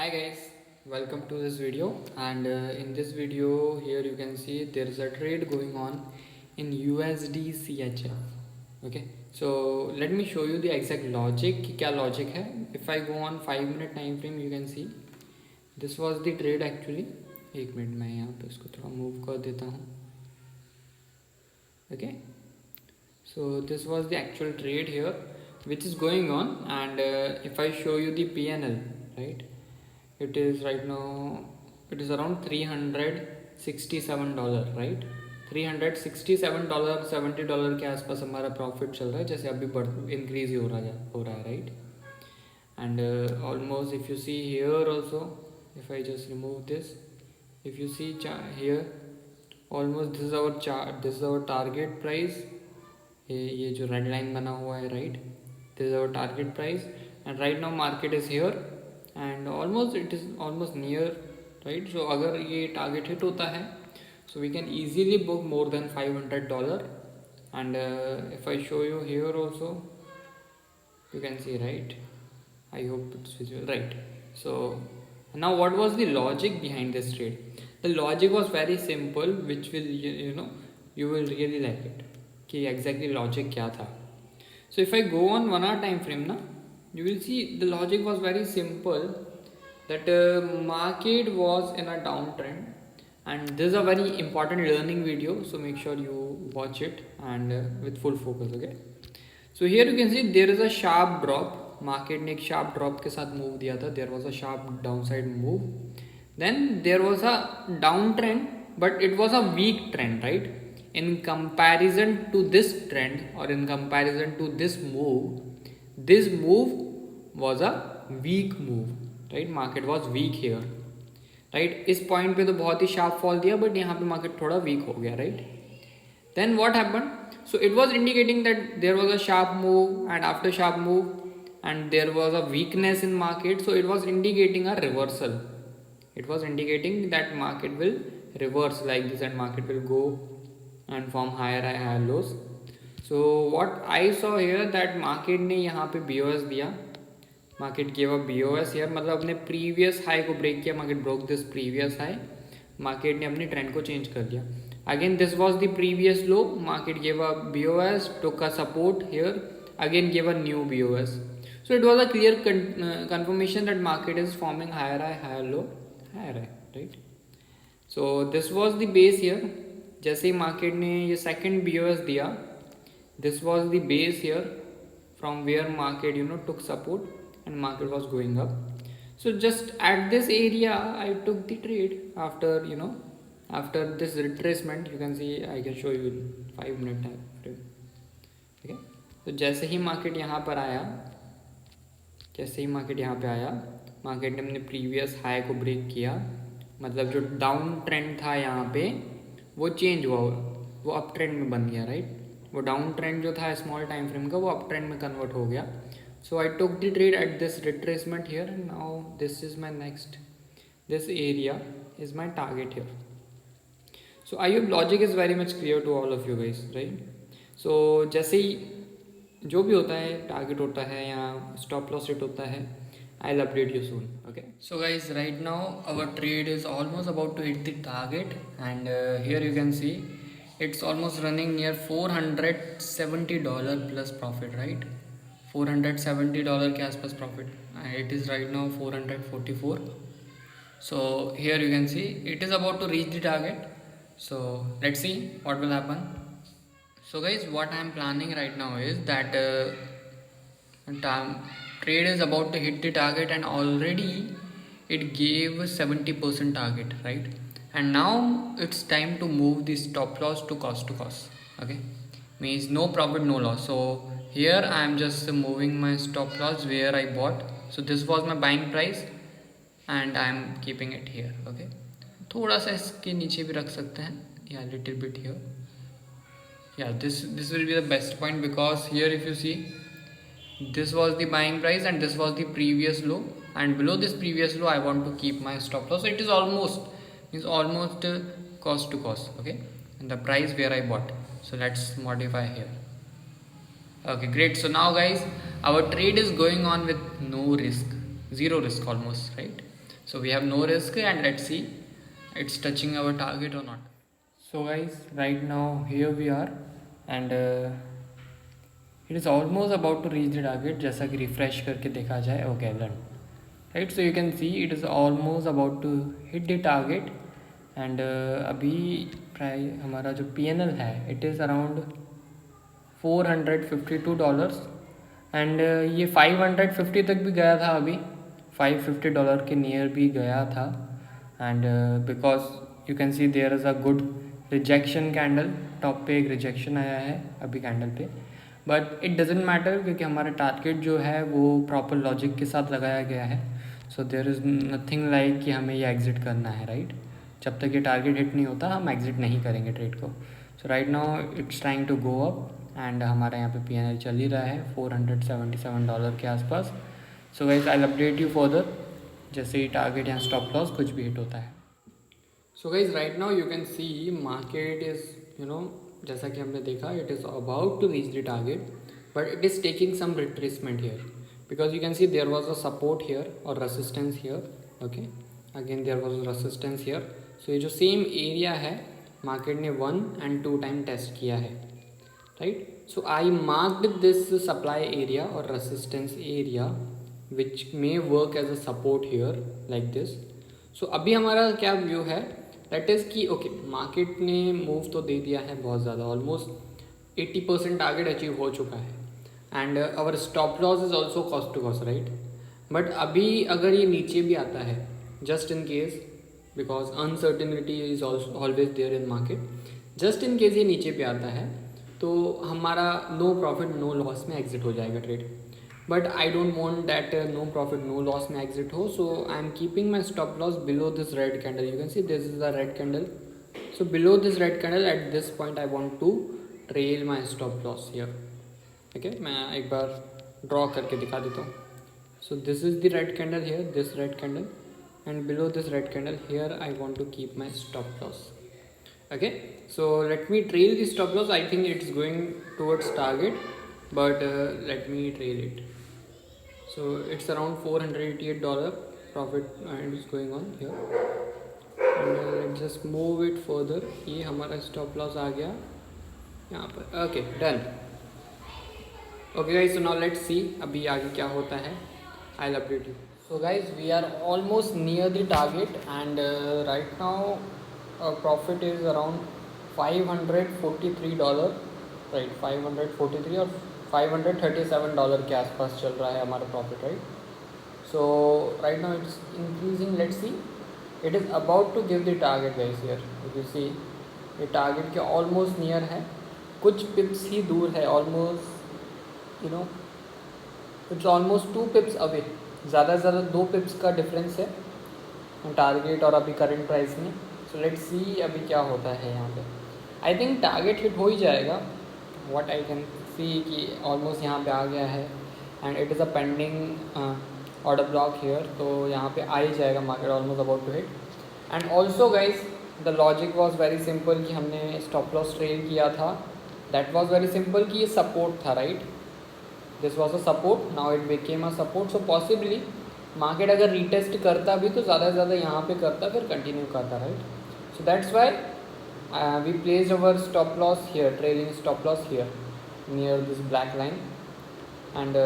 Hi guys, welcome to this video. And in this video here you can see there is a trade going on in USD CHF. Okay, so let me show you the exact logic कि क्या logic है. If I go on 5 minute time frame you can see this was the trade actually. एक minute मैं यहाँ पे इसको थोड़ा move कर देता हूँ. Okay, so this was the actual trade here which is going on, and if I show you the PNL, right, it is right now it is around $367, right. $367 $70 के आसपास हमारा प्रॉफिट चल रहा है, जैसे अभी बढ़ इंक्रीज ही हो रहा है, right. And almost if you see here also, if I just remove this, if you see here almost this is our chart, this is our target price. ये जो रेड लाइन बना हुआ है, right, this is our target price and right now market is here and almost it is almost near, right. So अगर ये target hit होता है so we can easily book more than $500. And if I show you here also you can see, right, I hope it's visual, right. So now what was the logic behind this trade? The logic was very simple, which will you will really like it कि exactly logic क्या था. So if I go on 1 hour time frame ना, you will see the logic was very simple, that market was in a downtrend. And this is a very important learning video, so make sure you watch it and with full focus. Okay, so here you can see there is a sharp drop. Market ने एक sharp drop के साथ move दिया था. There was a sharp downside move. Then there was a downtrend, but it was a weak trend, right? In comparison to this trend or in comparison to this move was a weak move, right? Market was weak here. Right, इस point पे तो बहुत ही sharp fall दिया, but यहाँ पे market थोड़ा weak हो गया, right. Then what happened? So it was indicating that there was a sharp move and after sharp move and there was a weakness in market. So it was indicating a reversal. It was indicating that market will reverse like this and market will go and form higher loss. So what I saw here that market ने यहाँ पे BOS दिया. Market give a BOS यार, मतलब अपने previous high को break किया. Market broke this previous high. Market ने अपनी ट्रेंड को चेंज कर दिया. Again this was the previous low. Market give a BOS, took a support here, again give a new BOS. So it was a clear confirmation that market is forming higher high, higher low, higher high, right. So this was the base here. जैसे ही market ने ये second BOS दिया, this was the base here from where market took support and market was going up. So just at this area I took the trade after this retracement. You can see, I can show you in 5 minute time frame. Okay, तो जैसे ही market यहाँ पे आया, market ने अपने previous high को break किया. मतलब जो डाउन ट्रेंड था यहाँ पे वो चेंज हुआ, वो अप ट्रेंड में बन गया, राइट. वो डाउन ट्रेंड जो था स्मॉल टाइम फ्रेम का, वो अप ट्रेंड में कन्वर्ट हो गया. So I took the trade at this retracement here, and now this is my this area is my target here. So I hope logic is very much clear to all of you guys, right? So जैसे ही जो भी होता है, target होता है या stop loss hit होता है, I'll update you soon. Okay, so guys, right now our trade is almost about to hit the target, and here you can see it's almost running near $470 plus profit, right? $470 के आसपास profit. It is right now 444. So here you can see it is about to reach the target. So let's see what will happen. So guys, what I am planning right now is that trade is about to hit the target, and already it gave 70% target, right? And now it's time to move the stop loss to cost. Okay, means no profit no loss. So here I am just moving my stop loss where I bought. So this was my buying price and I am keeping it here. Okay, थोड़ा सा इसके नीचे भी रख सकते हैं, yeah, little bit here. Yeah, this will be the best point, because here if you see this was the buying price and this was the previous low, and below this previous low I want to keep my stop loss. So it is almost cost to cost. Okay, and the price where I bought. So let's modify here. Okay, great. So now guys, our trade is going on with no risk, zero risk almost, right? So we have no risk, and let's see it's touching our target or not. So guys, right now here we are, and it is almost about to reach the target. जैसा कि refresh करके देखा जाए, okay, done. Right, so you can see it is almost about to hit the target, and अभी price हमारा जो PNL है it is around $452, and ये 550 तक भी गया था, अभी $550 के नियर भी गया था, and because you can see there is a good rejection candle, top पे एक रिजेक्शन आया है अभी कैंडल पे, बट इट डजेंट मैटर क्योंकि हमारा टारगेट जो है वो प्रॉपर लॉजिक के साथ लगाया गया है. So there is nothing like कि हमें ये एग्जिट करना है, राइट. जब तक ये टारगेट हिट नहीं होता हम एग्जिट नहीं करेंगे ट्रेड को. So right now it's trying to go up, and हमारा यहाँ पे PNL चल ही रहा है $477 के आसपास. So guys I update you further जैसे ही टारगेट या स्टॉप लॉस कुछ भी हिट होता है. So guys right now you can see market is जैसा कि हमने देखा it is about to reach the target, but it is taking some retracement here because you can see there was a support here और resistance here. Okay, again there was resistance here. So ये जो same area है market ने 1 and 2 time test किया है, right. So I marked this supply area or resistance area which may work as a support here like this. So अभी हमारा क्या view है, that is कि ओके मार्केट ने मूव तो दे दिया है बहुत ज़्यादा, ऑलमोस्ट 80% टारगेट अचीव हो चुका है, and our stop loss is also cost to cost, right. But अभी अगर ये नीचे भी आता है, just in case, because uncertainty is always there in market, just in case ये नीचे भी आता है तो हमारा नो प्रॉफिट नो लॉस में एग्जिट हो जाएगा trade. But I don't want that no profit no loss में एग्जिट हो, so I am keeping my stop loss below this red candle. You can see this is the red candle. So below this red candle at this point I want to trail my stop loss here. Okay, मैं एक बार draw करके दिखा देता हूँ. So this is the red candle here, this red candle, and below this red candle here I want to keep my stop loss. Okay, so let me trail the stop loss. I think it's going towards target, but let me trail it. So it's around $488 profit and it's going on here, and let's just move it further. ये हमारा stop loss आ गया यहाँ पर. Okay, done. Okay guys, so now let's see अभी आगे क्या होता है. I'll update you. So guys, we are almost near the target, and right now profit is around $543, right. 543 और $537 के आसपास चल रहा है हमारा profit, right. So right now it's increasing. Let's see, it is about to give the target guys here. You see ये target के almost near है, कुछ पिप्स ही दूर है, ऑलमोस्ट इट्स ऑलमोस्ट 2 पिप्स अवे. ज़्यादा से ज़्यादा 2 पिप्स का डिफरेंस है टारगेट और अभी करंट प्राइस में. सो लेट्स सी अभी क्या होता है यहाँ पे. आई थिंक टारगेट हिट हो ही जाएगा. व्हाट आई कैन सी कि ऑलमोस्ट यहाँ पे आ गया है, and it is a pending order block here. तो यहाँ पे आ ही जाएगा market, almost about to hit. And also guys the logic was very simple कि हमने स्टॉप लॉस ट्रेल किया था. दैट वॉज वेरी सिंपल कि ये सपोर्ट था, right. This was a support, now it became a support. So possibly market अगर retest करता भी तो ज़्यादा से ज़्यादा यहाँ पे करता, फिर कंटिन्यू करता, right. So that's why we placed our stop loss here, trailing stop loss here near this black line, and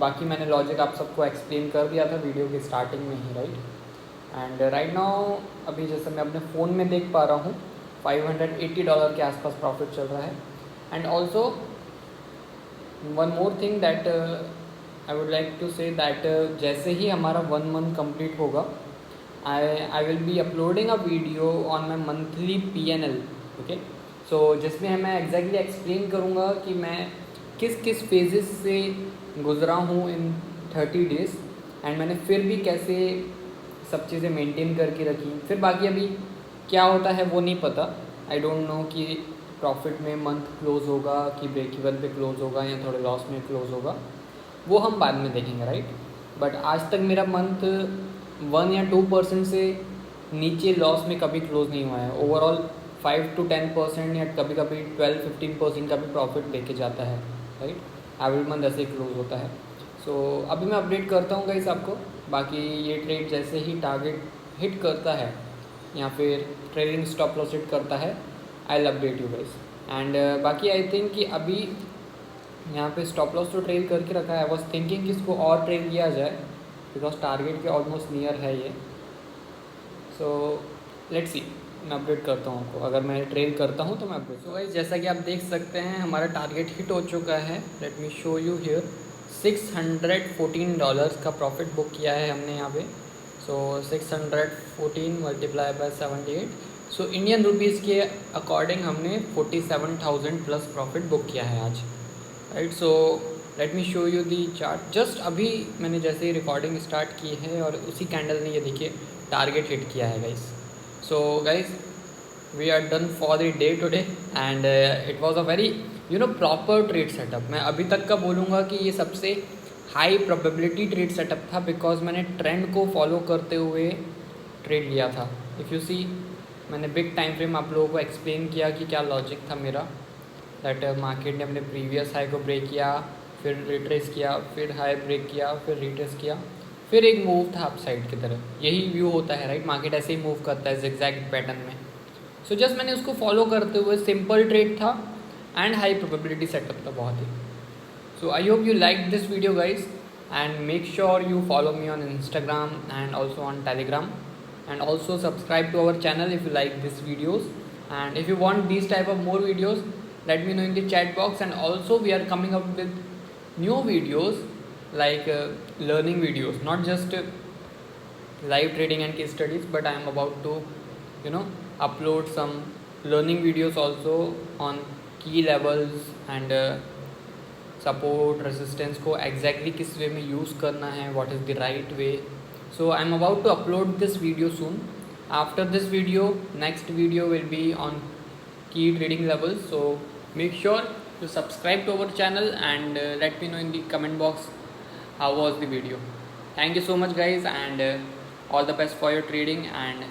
बाकी मैंने लॉजिक आप सबको एक्सप्लेन कर दिया था वीडियो के स्टार्टिंग में ही, राइट. एंड राइट नाउ अभी जैसे मैं अपने फ़ोन में देख पा रहा हूँ $580 के आसपास प्रॉफिट चल रहा है. And also one more thing that I would like to say that जैसे ही हमारा 1 month कंप्लीट होगा, I will be uploading a video on my monthly PNL. Okay, so जिसमें मैं एग्जैक्टली एक्सप्लेन करूँगा कि मैं किस किस फेजेस से गुज़रा हूँ इन 30 days, एंड मैंने फिर भी कैसे सब चीज़ें मेंटेन करके रखी. फिर बाकी अभी क्या होता है वो नहीं पता. आई डोंट नो कि प्रॉफिट में मंथ क्लोज होगा कि ब्रेक इवन पे क्लोज होगा या थोड़े लॉस में क्लोज होगा, वो हम बाद में देखेंगे, राइट. बट आज तक मेरा मंथ 1 या 2% से नीचे लॉस में कभी क्लोज नहीं हुआ है. ओवरऑल 5 to 10% या कभी कभी 12-15% का भी प्रॉफिट लेके जाता है, राइट. एवरी मंथ ऐसे ही क्लोज होता है. सो अभी मैं अपडेट करता हूँ गाइस आपको बाकी ये ट्रेड जैसे ही टारगेट हिट करता है या फिर ट्रेलिंग स्टॉप लॉस हिट करता है, I will update you guys. And बाकी आई थिंक कि अभी यहाँ पे स्टॉप लॉस तो ट्रेल करके रखा है। आई वॉज थिंकिंग कि इसको और ट्रेल किया जाए बिकॉज टारगेट के ऑलमोस्ट नियर है ये। सो लेट्स सी, मैं अपडेट करता हूँ आपको, अगर मैं ट्रेल करता हूँ तो मैं अपडेट। सो गाइस जैसा कि आप देख सकते हैं हमारा टारगेट हिट हो चुका है। Let me show you here, $614 का प्रॉफिट बुक किया है हमने यहाँ पे। सो 614 multiply by 78, so Indian rupees के अकॉर्डिंग हमने 47,000 प्लस प्रॉफिट बुक किया है आज, right. So let me show you the chart. Just अभी मैंने जैसे ही रिकॉर्डिंग स्टार्ट की है और उसी कैंडल ने ये देखिए टारगेट हिट किया है guys. So guys we are done for the day today and it was a very proper trade setup. मैं अभी तक का बोलूँगा कि ये सबसे हाई प्रोबेबिलिटी ट्रेड सेटअप था बिकॉज मैंने ट्रेंड को फॉलो करते हुए ट्रेड लिया था। इफ़ यू सी, मैंने बिग टाइम फ्रेम आप लोगों को एक्सप्लेन किया कि क्या लॉजिक था मेरा। दैट मार्केट ने अपने प्रीवियस हाई को ब्रेक किया, फिर रिट्रेस किया, फिर हाई ब्रेक किया, फिर रिट्रेस किया, फिर एक मूव था अपसाइड की तरफ। यही व्यू होता है राइट, मार्केट ऐसे ही मूव करता है ज़िगज़ैग पैटर्न में। सो जस्ट मैंने उसको फॉलो करते हुए, सिंपल ट्रेड था एंड हाई प्रोबेबिलिटी सेटअप था बहुत ही। So I hope you liked this video guys, and make sure you follow me on Instagram and also on Telegram, and also subscribe to our channel if you like these videos. And if you want these type of more videos, let me know in the chat box. And also we are coming up with new videos like learning videos, not just live trading and case studies, but I am about to upload some learning videos also on key levels and support resistance को exactly किस way में use करना है, what is the right way. So I am about to upload this video soon. After this video, next video will be on key trading levels. So make sure to subscribe to our channel and let me know in the comment box how was the video. Thank you so much guys and all the best for your trading and